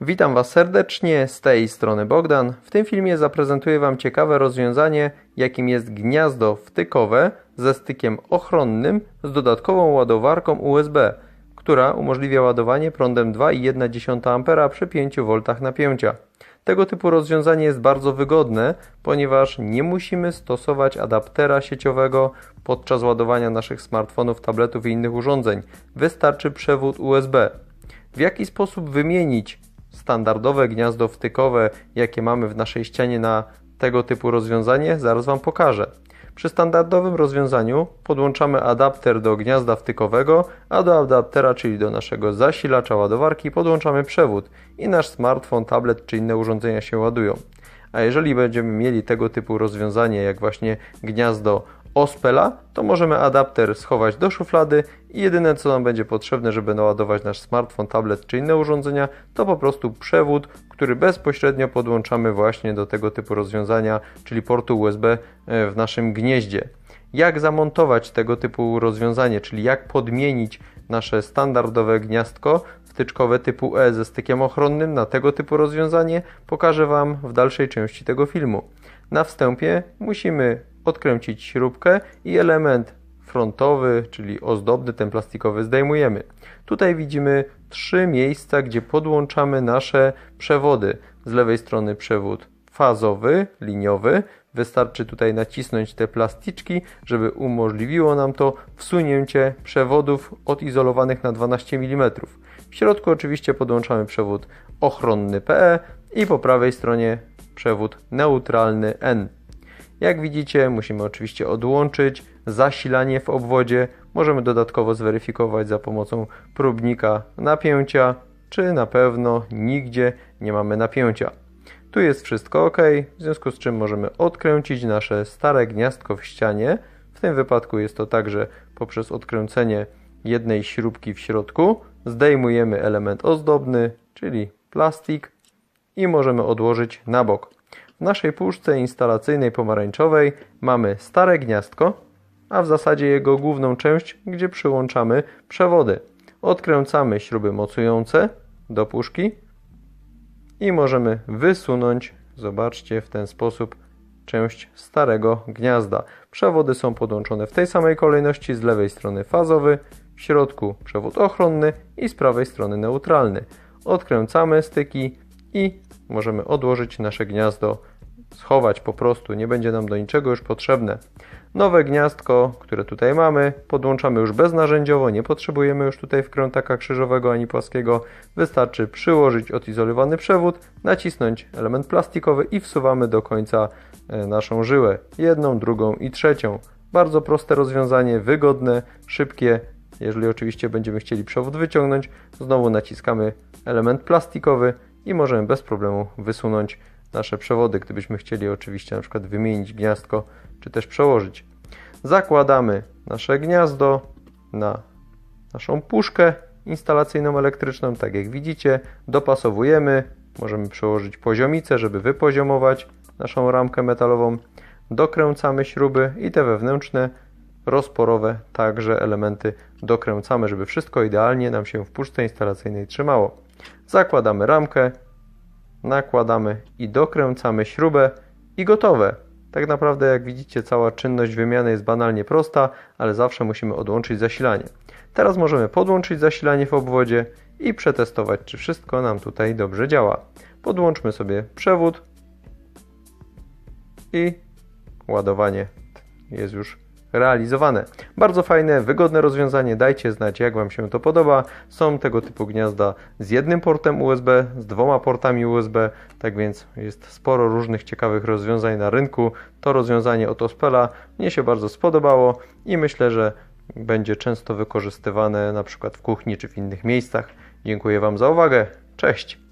Witam Was serdecznie, z tej strony Bogdan. W tym filmie zaprezentuję Wam ciekawe rozwiązanie, jakim jest gniazdo wtykowe ze stykiem ochronnym z dodatkową ładowarką USB, która umożliwia ładowanie prądem 2,1 A przy 5 V napięcia. Tego typu rozwiązanie jest bardzo wygodne, ponieważ nie musimy stosować adaptera sieciowego podczas ładowania naszych smartfonów, tabletów i innych urządzeń. Wystarczy przewód USB. W jaki sposób wymienić standardowe gniazdo wtykowe, jakie mamy w naszej ścianie, na tego typu rozwiązanie? Zaraz Wam pokażę. Przy standardowym rozwiązaniu podłączamy adapter do gniazda wtykowego, a do adaptera, czyli do naszego zasilacza ładowarki, podłączamy przewód i nasz smartfon, tablet czy inne urządzenia się ładują. A jeżeli będziemy mieli tego typu rozwiązanie, jak właśnie gniazdo Ospela, to możemy adapter schować do szuflady i jedyne co nam będzie potrzebne, żeby naładować nasz smartfon, tablet czy inne urządzenia, to po prostu przewód, który bezpośrednio podłączamy właśnie do tego typu rozwiązania, czyli portu USB w naszym gnieździe. Jak zamontować tego typu rozwiązanie, czyli jak podmienić nasze standardowe gniazdko wtyczkowe typu E ze stykiem ochronnym na tego typu rozwiązanie, pokażę Wam w dalszej części tego filmu. Na wstępie musimy odkręcić śrubkę i element frontowy, czyli ozdobny, ten plastikowy, zdejmujemy. Tutaj widzimy 3 miejsca, gdzie podłączamy nasze przewody. Z lewej strony przewód fazowy, liniowy. Wystarczy tutaj nacisnąć te plasticzki, żeby umożliwiło nam to wsunięcie przewodów odizolowanych na 12 mm. W środku oczywiście podłączamy przewód ochronny PE i po prawej stronie przewód neutralny N. Jak widzicie, musimy oczywiście odłączyć zasilanie w obwodzie. Możemy dodatkowo zweryfikować za pomocą próbnika napięcia, czy na pewno nigdzie nie mamy napięcia. Tu jest wszystko ok, w związku z czym możemy odkręcić nasze stare gniazdko w ścianie. W tym wypadku jest to także poprzez odkręcenie jednej śrubki w środku. Zdejmujemy element ozdobny, czyli plastik, i możemy odłożyć na bok. W naszej puszce instalacyjnej pomarańczowej mamy stare gniazdko, a w zasadzie jego główną część, gdzie przyłączamy przewody. Odkręcamy śruby mocujące do puszki i możemy wysunąć, zobaczcie, w ten sposób część starego gniazda. Przewody są podłączone w tej samej kolejności: z lewej strony fazowy, w środku przewód ochronny i z prawej strony neutralny. Odkręcamy styki i możemy odłożyć nasze gniazdo, schować po prostu, nie będzie nam do niczego już potrzebne. Nowe gniazdko, które tutaj mamy, podłączamy już beznarzędziowo, nie potrzebujemy już tutaj wkrętaka krzyżowego ani płaskiego. Wystarczy przyłożyć odizolowany przewód, nacisnąć element plastikowy i wsuwamy do końca naszą żyłę. Jedną, drugą i trzecią. Bardzo proste rozwiązanie, wygodne, szybkie. Jeżeli oczywiście będziemy chcieli przewód wyciągnąć, znowu naciskamy element plastikowy i możemy bez problemu wysunąć nasze przewody, gdybyśmy chcieli oczywiście na przykład wymienić gniazdko, czy też przełożyć. Zakładamy nasze gniazdo na naszą puszkę instalacyjną elektryczną, tak jak widzicie, dopasowujemy, możemy przełożyć poziomicę, żeby wypoziomować naszą ramkę metalową, dokręcamy śruby i te wewnętrzne, rozporowe także elementy dokręcamy, żeby wszystko idealnie nam się w puszce instalacyjnej trzymało. Zakładamy ramkę, nakładamy i dokręcamy śrubę i gotowe. Tak naprawdę, jak widzicie, cała czynność wymiany jest banalnie prosta, ale zawsze musimy odłączyć zasilanie. Teraz możemy podłączyć zasilanie w obwodzie i przetestować, czy wszystko nam tutaj dobrze działa. Podłączmy sobie przewód i ładowanie jest już realizowane. Bardzo fajne, wygodne rozwiązanie. Dajcie znać, jak Wam się to podoba. Są tego typu gniazda z jednym portem USB, z 2 portami USB, tak więc jest sporo różnych ciekawych rozwiązań na rynku. To rozwiązanie od Ospela mnie się bardzo spodobało i myślę, że będzie często wykorzystywane na przykład w kuchni czy w innych miejscach. Dziękuję Wam za uwagę. Cześć!